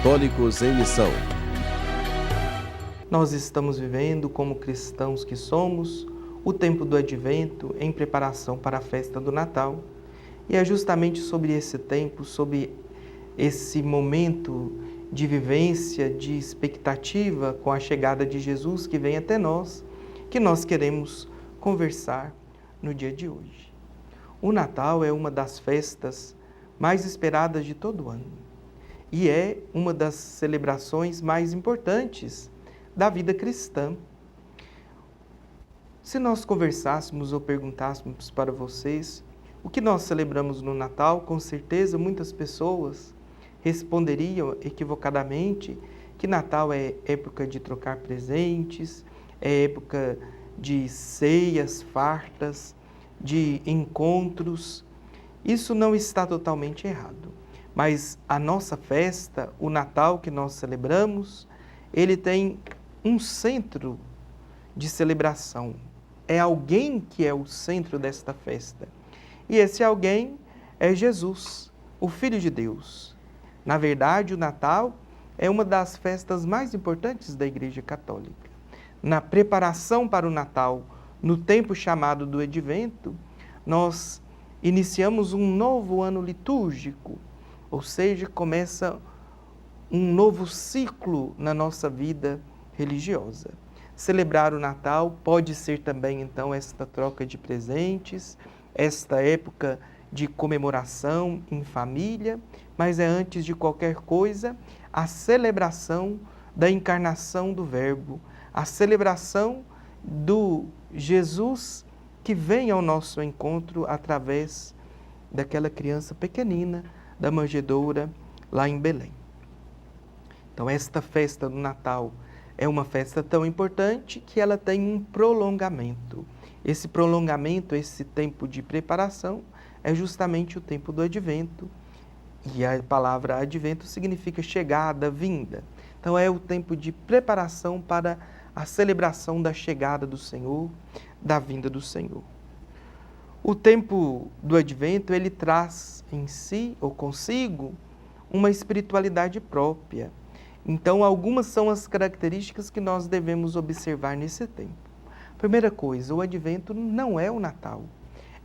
Católicos em Missão. Nós estamos vivendo, como cristãos que somos, o tempo do Advento em preparação para a festa do Natal. E é justamente sobre esse tempo, sobre esse momento de vivência, de expectativa com a chegada de Jesus que vem até nós, que nós queremos conversar no dia de hoje. O Natal é uma das festas mais esperadas de todo ano e é uma das celebrações mais importantes da vida cristã. Se nós conversássemos ou perguntássemos para vocês o que nós celebramos no Natal, com certeza muitas pessoas responderiam equivocadamente que Natal é época de trocar presentes, é época de ceias fartas, de encontros. Isso não está totalmente errado, mas a nossa festa, o Natal que nós celebramos, ele tem um centro de celebração. É alguém que é o centro desta festa. E esse alguém é Jesus, o Filho de Deus. Na verdade, o Natal é uma das festas mais importantes da Igreja Católica. Na preparação para o Natal, no tempo chamado do Advento, nós iniciamos um novo ano litúrgico, ou seja, começa um novo ciclo na nossa vida religiosa. Celebrar o Natal pode ser também, então, esta troca de presentes, esta época de comemoração em família, mas é, antes de qualquer coisa, a celebração da encarnação do Verbo, a celebração do Jesus que vem ao nosso encontro através daquela criança pequenina, da manjedoura, lá em Belém. Então, esta festa do Natal é uma festa tão importante que ela tem um prolongamento. Esse prolongamento, esse tempo de preparação, é justamente o tempo do Advento. E a palavra Advento significa chegada, vinda. Então, é o tempo de preparação para a celebração da chegada do Senhor, da vinda do Senhor. O tempo do Advento, ele traz em si, ou consigo, uma espiritualidade própria. Então, algumas são as características que nós devemos observar nesse tempo. Primeira coisa, o Advento não é o Natal.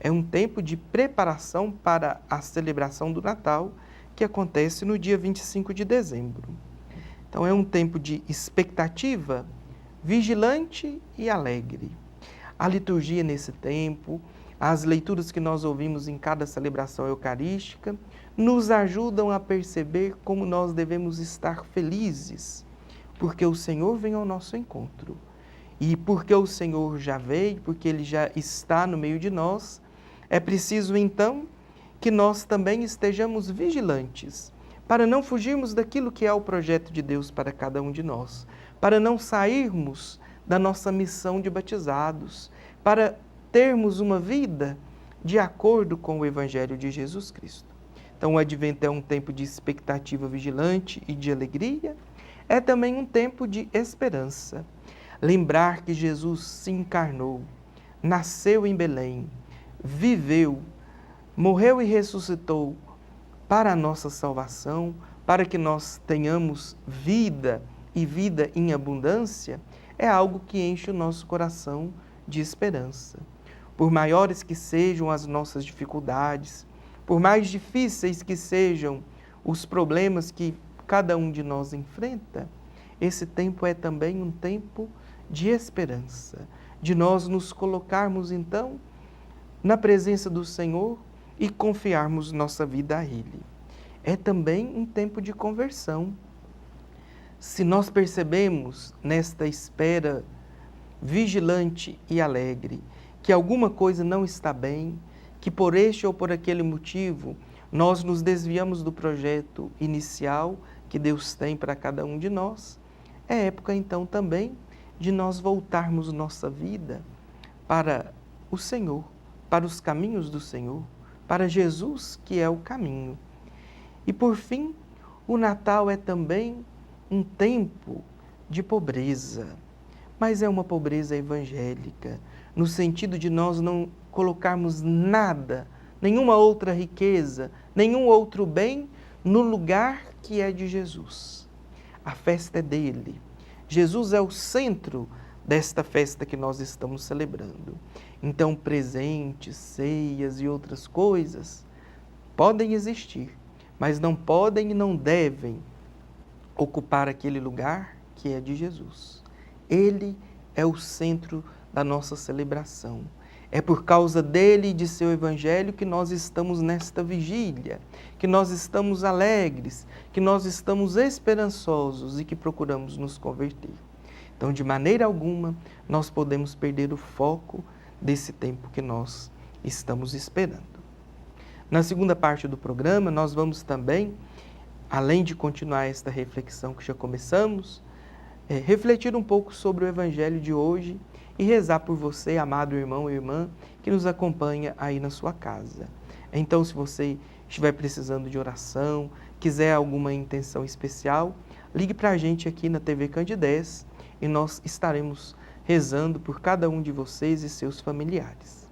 É um tempo de preparação para a celebração do Natal, que acontece no dia 25 de dezembro. Então, é um tempo de expectativa, vigilante e alegre. A liturgia nesse tempo, as leituras que nós ouvimos em cada celebração eucarística, nos ajudam a perceber como nós devemos estar felizes, porque o Senhor vem ao nosso encontro. E porque o Senhor já veio, porque Ele já está no meio de nós, é preciso então que nós também estejamos vigilantes, para não fugirmos daquilo que é o projeto de Deus para cada um de nós, para não sairmos da nossa missão de batizados, para termos uma vida de acordo com o Evangelho de Jesus Cristo. Então, o Advento é um tempo de expectativa vigilante e de alegria, é também um tempo de esperança. Lembrar que Jesus se encarnou, nasceu em Belém, viveu, morreu e ressuscitou para a nossa salvação, para que nós tenhamos vida e vida em abundância, é algo que enche o nosso coração de esperança. Por maiores que sejam as nossas dificuldades, por mais difíceis que sejam os problemas que cada um de nós enfrenta, esse tempo é também um tempo de esperança, de nós nos colocarmos então na presença do Senhor e confiarmos nossa vida a Ele. É também um tempo de conversão. Se nós percebemos nesta espera vigilante e alegre que alguma coisa não está bem, que por este ou por aquele motivo nós nos desviamos do projeto inicial que Deus tem para cada um de nós, é época então também de nós voltarmos nossa vida para o Senhor, para os caminhos do Senhor, para Jesus, que é o caminho. E por fim, o Natal é também um tempo de pobreza, mas é uma pobreza evangélica, no sentido de nós não colocarmos nada, nenhuma outra riqueza, nenhum outro bem no lugar que é de Jesus. a festa é dele. Jesus é o centro desta festa que nós estamos celebrando. Então, presentes, ceias e outras coisas podem existir, mas não podem e não devem ocupar aquele lugar que é de Jesus. Ele é o centro da nossa celebração. É por causa dele e de seu evangelho que nós estamos nesta vigília, que nós estamos alegres, que nós estamos esperançosos e que procuramos nos converter. Então, de maneira alguma, nós podemos perder o foco desse tempo que nós estamos esperando. Na segunda parte do programa, nós vamos também, além de continuar esta reflexão que já começamos, refletir um pouco sobre o evangelho de hoje e rezar por você, amado irmão e irmã, que nos acompanha aí na sua casa. Então, se você estiver precisando de oração, quiser alguma intenção especial, ligue para a gente aqui na TV Candidez e nós estaremos rezando por cada um de vocês e seus familiares.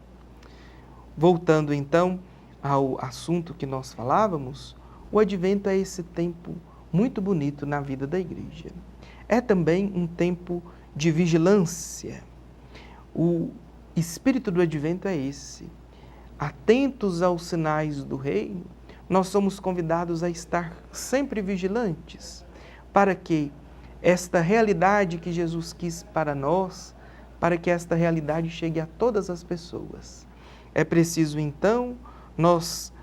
Voltando então ao assunto que nós falávamos, o Advento é esse tempo muito bonito na vida da igreja. É também um tempo de vigilância. O espírito do Advento é esse. Atentos aos sinais do reino, nós somos convidados a estar sempre vigilantes, para que esta realidade que Jesus quis para nós, para que esta realidade chegue a todas as pessoas. É preciso, então, nós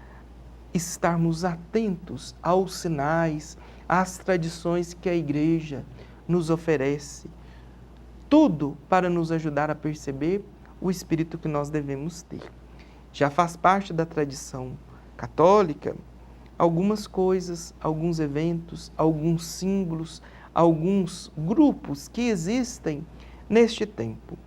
estarmos atentos aos sinais, às tradições que a igreja nos oferece, tudo para nos ajudar a perceber o espírito que nós devemos ter. Já faz parte da tradição católica algumas coisas, alguns eventos, alguns símbolos, alguns grupos que existem neste tempo.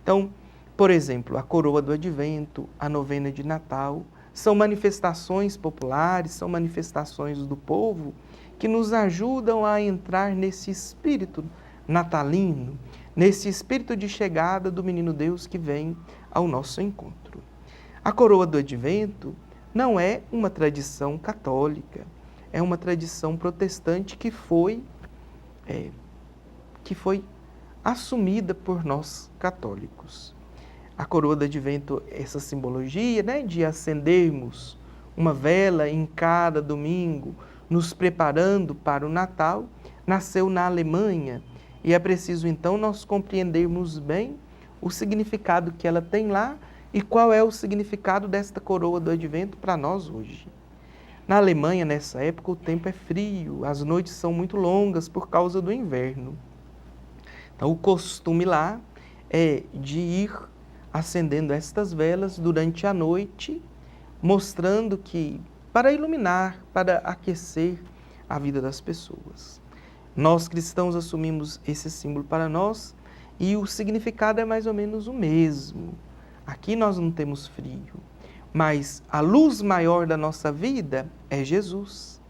Então, por exemplo, a coroa do Advento, a novena de Natal, são manifestações populares, são manifestações do povo que nos ajudam a entrar nesse espírito natalino, nesse espírito de chegada do menino Deus que vem ao nosso encontro. A coroa do Advento não é uma tradição católica, é uma tradição protestante que foi assumida por nós católicos. A coroa do Advento, essa simbologia, de acendermos uma vela em cada domingo, nos preparando para o Natal, nasceu na Alemanha. E é preciso, então, nós compreendermos bem o significado que ela tem lá e qual é o significado desta coroa do Advento para nós hoje. Na Alemanha, nessa época, o tempo é frio, as noites são muito longas por causa do inverno. Então, o costume lá é de ir acendendo estas velas durante a noite, mostrando que para iluminar, para aquecer a vida das pessoas. Nós cristãos assumimos esse símbolo para nós e o significado é mais ou menos o mesmo. Aqui nós não temos frio, mas a luz maior da nossa vida é Jesus.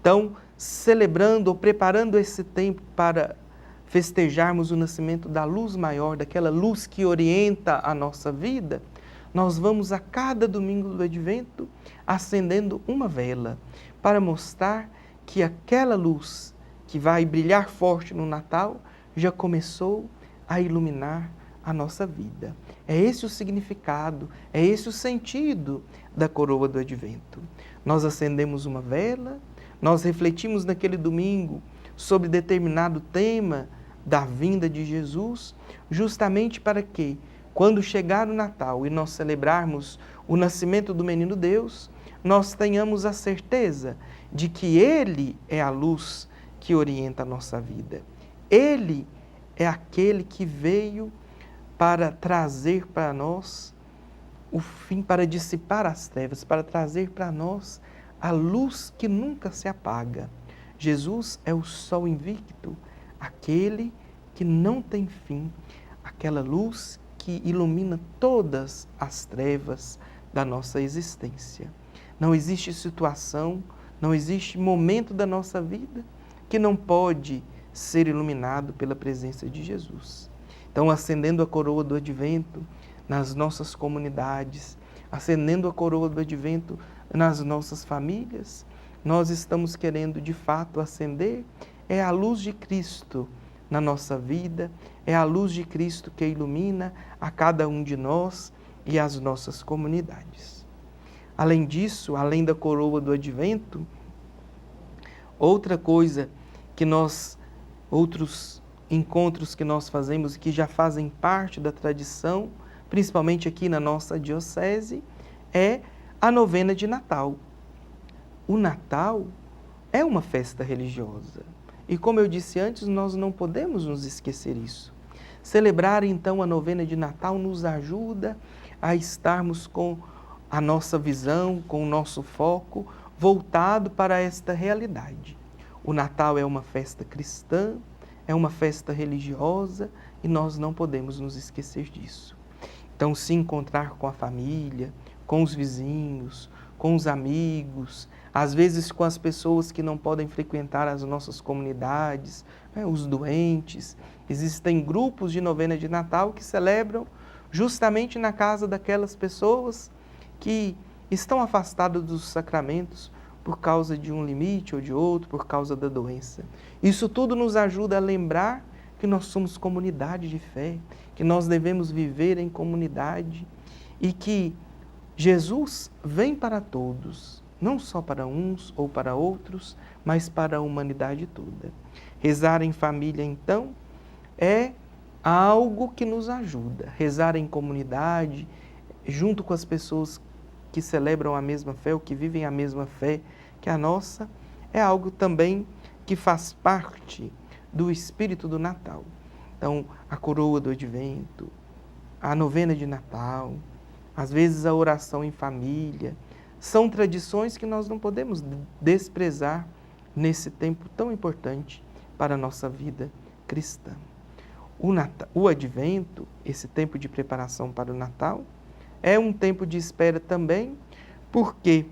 Então, celebrando ou preparando esse tempo para festejarmos o nascimento da luz maior, daquela luz que orienta a nossa vida, nós vamos a cada domingo do Advento acendendo uma vela para mostrar que aquela luz que vai brilhar forte no Natal já começou a iluminar a nossa vida. É esse o significado, é esse o sentido da coroa do Advento. Nós acendemos uma vela, nós refletimos naquele domingo sobre determinado tema da vinda de Jesus, justamente para que, quando chegar o Natal e nós celebrarmos o nascimento do menino Deus, nós tenhamos a certeza de que Ele é a luz que orienta a nossa vida. Ele é aquele que veio para trazer para nós o fim, para dissipar as trevas, para trazer para nós a luz que nunca se apaga. Jesus é o sol invicto, aquele que não tem fim, aquela luz que ilumina todas as trevas da nossa existência. Não existe situação, não existe momento da nossa vida que não pode ser iluminado pela presença de Jesus. Então, acendendo a coroa do Advento nas nossas comunidades, acendendo a coroa do Advento nas nossas famílias, nós estamos querendo, de fato, acender é a luz de Cristo na nossa vida, é a luz de Cristo que ilumina a cada um de nós e as nossas comunidades. Além disso, além da coroa do Advento, outra coisa que outros encontros que nós fazemos que já fazem parte da tradição, principalmente aqui na nossa diocese, é a novena de Natal. O Natal é uma festa religiosa. E como eu disse antes, nós não podemos nos esquecer isso. Celebrar então a novena de Natal nos ajuda a estarmos com a nossa visão, com o nosso foco voltado para esta realidade. O Natal é uma festa cristã, é uma festa religiosa e nós não podemos nos esquecer disso. Então, se encontrar com a família, com os vizinhos, com os amigos, às vezes com as pessoas que não podem frequentar as nossas comunidades, os doentes. Existem grupos de novena de Natal que celebram justamente na casa daquelas pessoas que estão afastadas dos sacramentos por causa de um limite ou de outro, por causa da doença. Isso tudo nos ajuda a lembrar que nós somos comunidade de fé, que nós devemos viver em comunidade e que Jesus vem para todos, não só para uns ou para outros, mas para a humanidade toda. Rezar em família, então, é algo que nos ajuda. Rezar em comunidade, junto com as pessoas que celebram a mesma fé, ou que vivem a mesma fé que a nossa, é algo também que faz parte do espírito do Natal. Então, a coroa do Advento, a novena de Natal, às vezes a oração em família, são tradições que nós não podemos desprezar nesse tempo tão importante para a nossa vida cristã. O Advento, esse tempo de preparação para o Natal, é um tempo de espera também, porque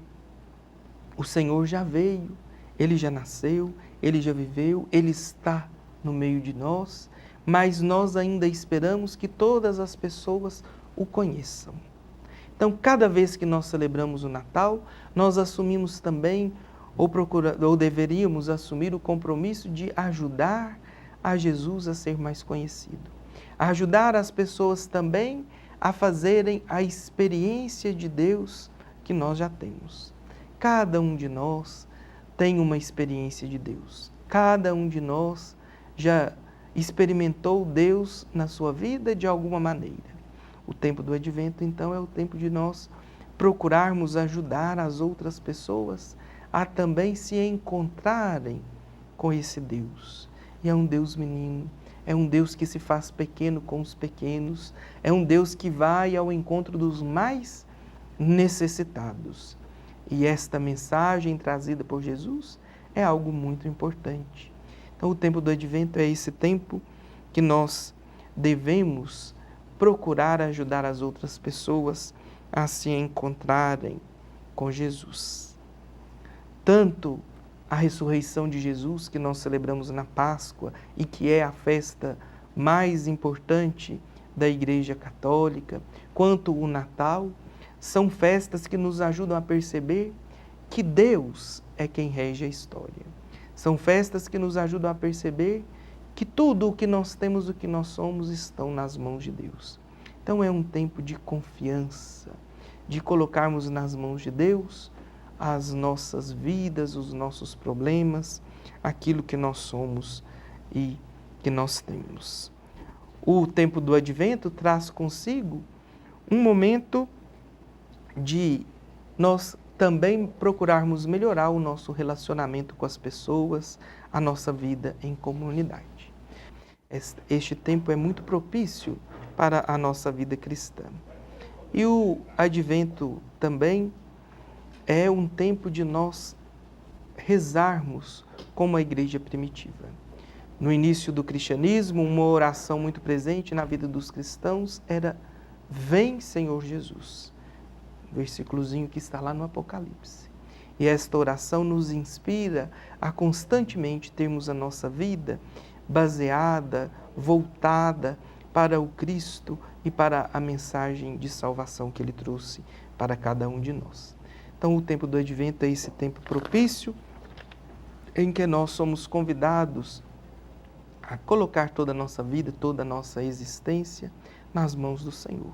o Senhor já veio, Ele já nasceu, Ele já viveu, Ele está no meio de nós, mas nós ainda esperamos que todas as pessoas o conheçam. Então, cada vez que nós celebramos o Natal, nós assumimos também, ou deveríamos assumir o compromisso de ajudar a Jesus a ser mais conhecido. Ajudar as pessoas também a fazerem a experiência de Deus que nós já temos. Cada um de nós tem uma experiência de Deus. Cada um de nós já experimentou Deus na sua vida de alguma maneira. O tempo do Advento, então, é o tempo de nós procurarmos ajudar as outras pessoas a também se encontrarem com esse Deus. E é um Deus menino, é um Deus que se faz pequeno com os pequenos, é um Deus que vai ao encontro dos mais necessitados. E esta mensagem trazida por Jesus é algo muito importante. Então, o tempo do Advento é esse tempo que nós devemos procurar ajudar as outras pessoas a se encontrarem com Jesus. Tanto a ressurreição de Jesus, que nós celebramos na Páscoa e que é a festa mais importante da Igreja Católica, quanto o Natal, são festas que nos ajudam a perceber que Deus é quem rege a história. São festas que nos ajudam a perceber que tudo o que nós temos, o que nós somos, estão nas mãos de Deus. Então é um tempo de confiança, de colocarmos nas mãos de Deus as nossas vidas, os nossos problemas, aquilo que nós somos e que nós temos. O tempo do Advento traz consigo um momento de nós também procurarmos melhorar o nosso relacionamento com as pessoas, a nossa vida em comunidade. Este tempo é muito propício para a nossa vida cristã. E o Advento também é um tempo de nós rezarmos como a igreja primitiva. No início do cristianismo, uma oração muito presente na vida dos cristãos era: "Vem, Senhor Jesus", versículozinho que está lá no Apocalipse. E esta oração nos inspira a constantemente termos a nossa vida baseada, voltada para o Cristo e para a mensagem de salvação que Ele trouxe para cada um de nós. Então, o tempo do Advento é esse tempo propício, em que nós somos convidados a colocar toda a nossa vida, toda a nossa existência nas mãos do Senhor.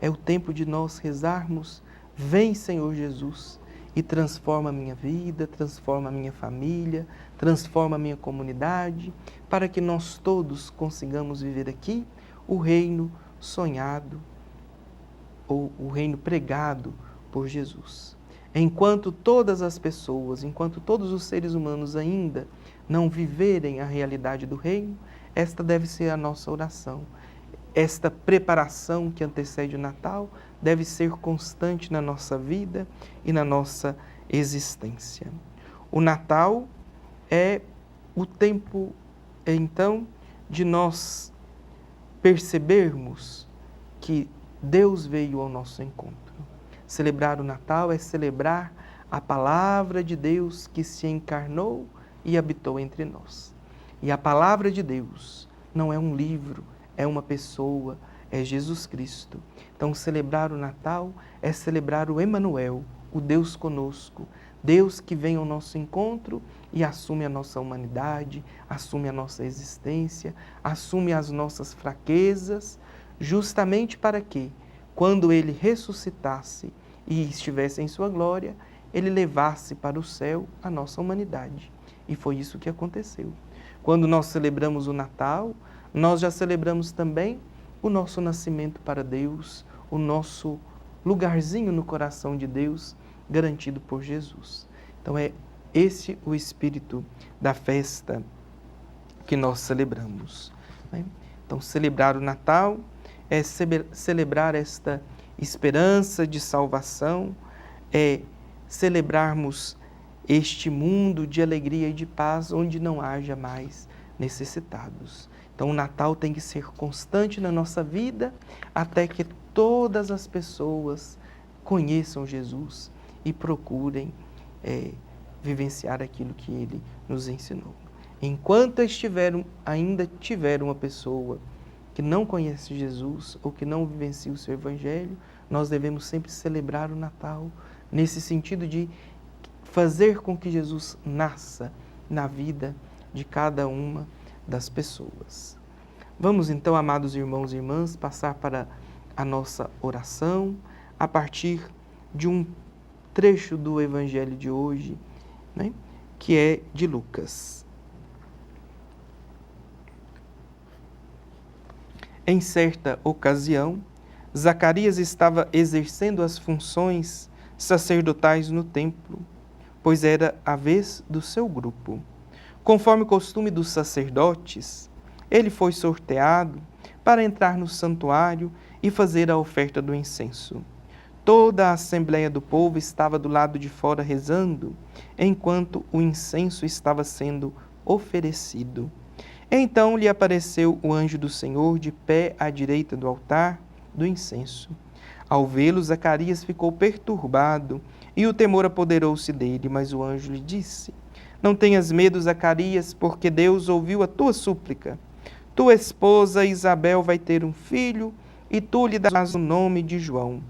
É o tempo de nós rezarmos: vem, Senhor Jesus, e transforma a minha vida, transforma a minha família, transforma a minha comunidade, para que nós todos consigamos viver aqui o reino sonhado, ou o reino pregado por Jesus. Enquanto todas as pessoas, enquanto todos os seres humanos ainda não viverem a realidade do reino, esta deve ser a nossa oração. Esta preparação que antecede o Natal deve ser constante na nossa vida e na nossa existência. O Natal é o tempo, então, de nós percebermos que Deus veio ao nosso encontro. Celebrar o Natal é celebrar a palavra de Deus que se encarnou e habitou entre nós. E a palavra de Deus não é um livro, é uma pessoa, é Jesus Cristo. Então, celebrar o Natal é celebrar o Emanuel, o Deus conosco, Deus que vem ao nosso encontro e assume a nossa humanidade, assume a nossa existência, assume as nossas fraquezas, justamente para que, quando Ele ressuscitasse e estivesse em sua glória, Ele levasse para o céu a nossa humanidade. E foi isso que aconteceu. Quando nós celebramos o Natal, nós já celebramos também o nosso nascimento para Deus, o nosso lugarzinho no coração de Deus, garantido por Jesus. Então é esse o espírito da festa que nós celebramos, né? Então, celebrar o Natal é celebrar esta esperança de salvação, é celebrarmos este mundo de alegria e de paz onde não haja mais necessitados. Então, o Natal tem que ser constante na nossa vida até que todas as pessoas conheçam Jesus e procurem vivenciar aquilo que Ele nos ensinou. Enquanto ainda tiver uma pessoa que não conhece Jesus ou que não vivencia o seu Evangelho, nós devemos sempre celebrar o Natal nesse sentido de fazer com que Jesus nasça na vida de cada uma das pessoas. Vamos então, amados irmãos e irmãs, passar para a nossa oração a partir de um trecho do Evangelho de hoje, né, que é de Lucas. Em certa ocasião, Zacarias estava exercendo as funções sacerdotais no templo, pois era a vez do seu grupo. Conforme o costume dos sacerdotes, ele foi sorteado para entrar no santuário e fazer a oferta do incenso. Toda a assembleia do povo estava do lado de fora rezando, enquanto o incenso estava sendo oferecido. Então lhe apareceu o anjo do Senhor de pé à direita do altar do incenso. Ao vê-lo, Zacarias ficou perturbado e o temor apoderou-se dele, mas o anjo lhe disse: Não tenhas medo, Zacarias, porque Deus ouviu a tua súplica. Tua esposa Isabel vai ter um filho e tu lhe darás o nome de João.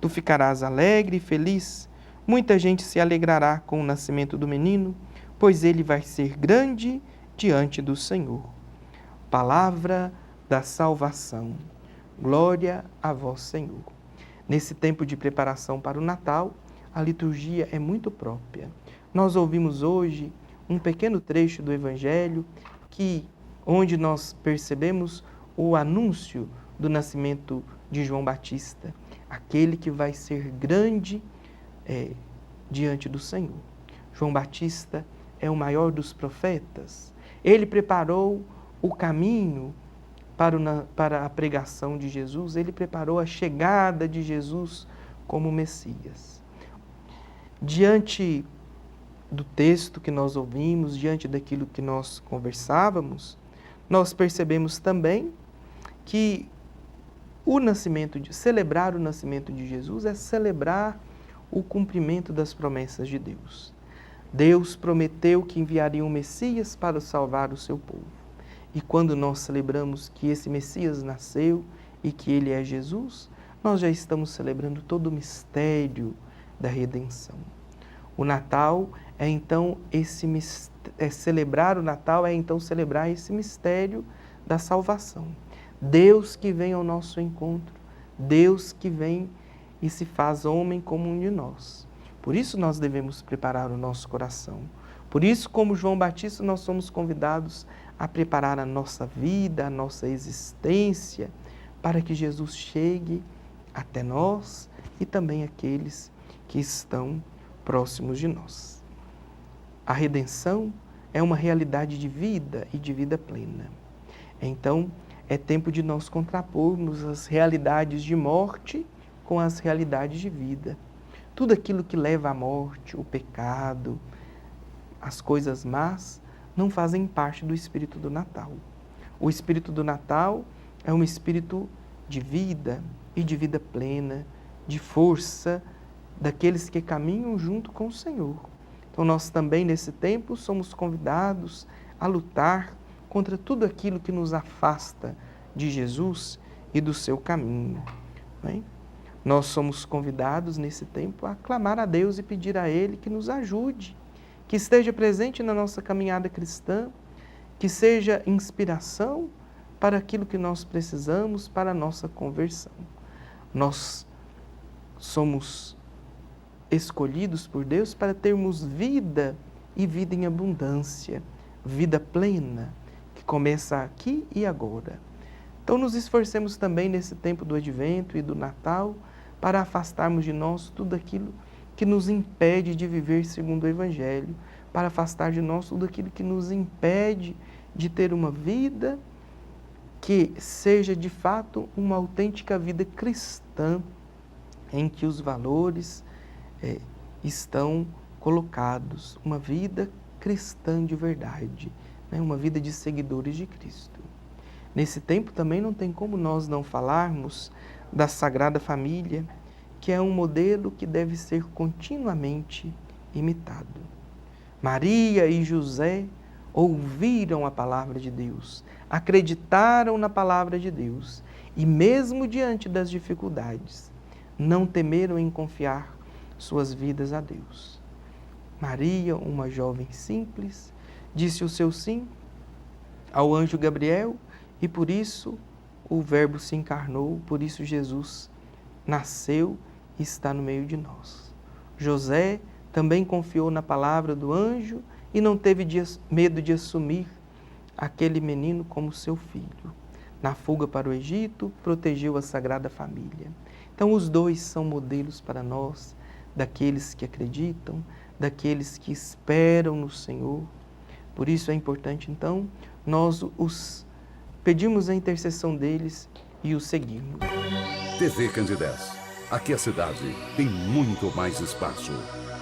Tu ficarás alegre e feliz. Muita gente se alegrará com o nascimento do menino, pois ele vai ser grande diante do Senhor. Palavra da salvação. Glória a vós, Senhor. Nesse tempo de preparação para o Natal, a liturgia é muito própria. Nós ouvimos hoje um pequeno trecho do Evangelho onde nós percebemos o anúncio do nascimento de João Batista, aquele que vai ser grande diante do Senhor. João Batista é o maior dos profetas. Ele preparou o caminho para a pregação de Jesus, ele preparou a chegada de Jesus como Messias. Diante do texto que nós ouvimos, diante daquilo que nós conversávamos, nós percebemos também que celebrar o nascimento de Jesus é celebrar o cumprimento das promessas de Deus. Deus prometeu que enviaria um Messias para salvar o seu povo. E quando nós celebramos que esse Messias nasceu e que ele é Jesus, nós já estamos celebrando todo o mistério da redenção. O Natal é então esse celebrar o Natal é então celebrar esse mistério da salvação. Deus que vem ao nosso encontro, Deus que vem e se faz homem como um de nós. Por isso nós devemos preparar o nosso coração. Por isso, como João Batista, nós somos convidados a preparar a nossa vida, a nossa existência, para que Jesus chegue até nós e também aqueles que estão próximos de nós. A redenção é uma realidade de vida e de vida plena. Então, é tempo de nós contrapormos as realidades de morte com as realidades de vida. Tudo aquilo que leva à morte, o pecado, as coisas más, não fazem parte do espírito do Natal. O espírito do Natal é um espírito de vida e de vida plena, de força daqueles que caminham junto com o Senhor. Então nós também nesse tempo somos convidados a lutar contra tudo aquilo que nos afasta de Jesus e do seu caminho. Não é? Nós somos convidados nesse tempo a clamar a Deus e pedir a Ele que nos ajude, que esteja presente na nossa caminhada cristã, que seja inspiração para aquilo que nós precisamos para a nossa conversão. Nós somos escolhidos por Deus para termos vida e vida em abundância, vida plena, que começa aqui e agora. Então nos esforcemos também nesse tempo do Advento e do Natal para afastarmos de nós tudo aquilo que nos impede de viver segundo o Evangelho, para afastar de nós tudo aquilo que nos impede de ter uma vida que seja de fato uma autêntica vida cristã, em que os valores estão colocados, uma vida cristã de verdade, né? Uma vida de seguidores de Cristo. Nesse tempo também não tem como nós não falarmos da Sagrada Família, que é um modelo que deve ser continuamente imitado. Maria e José ouviram a palavra de Deus, acreditaram na palavra de Deus e mesmo diante das dificuldades, não temeram em confiar suas vidas a Deus. Maria, uma jovem simples, disse o seu sim ao anjo Gabriel e por isso o Verbo se encarnou, por isso Jesus nasceu e está no meio de nós. José também confiou na palavra do anjo e não teve medo de assumir aquele menino como seu filho. Na fuga para o Egito, protegeu a Sagrada Família. Então os dois são modelos para nós, daqueles que acreditam, daqueles que esperam no Senhor. Por isso é importante, então, nós os pedimos a intercessão deles e os seguimos. TV Candidez. Aqui a cidade tem muito mais espaço.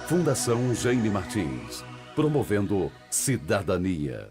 Fundação Jaime Martins, promovendo cidadania.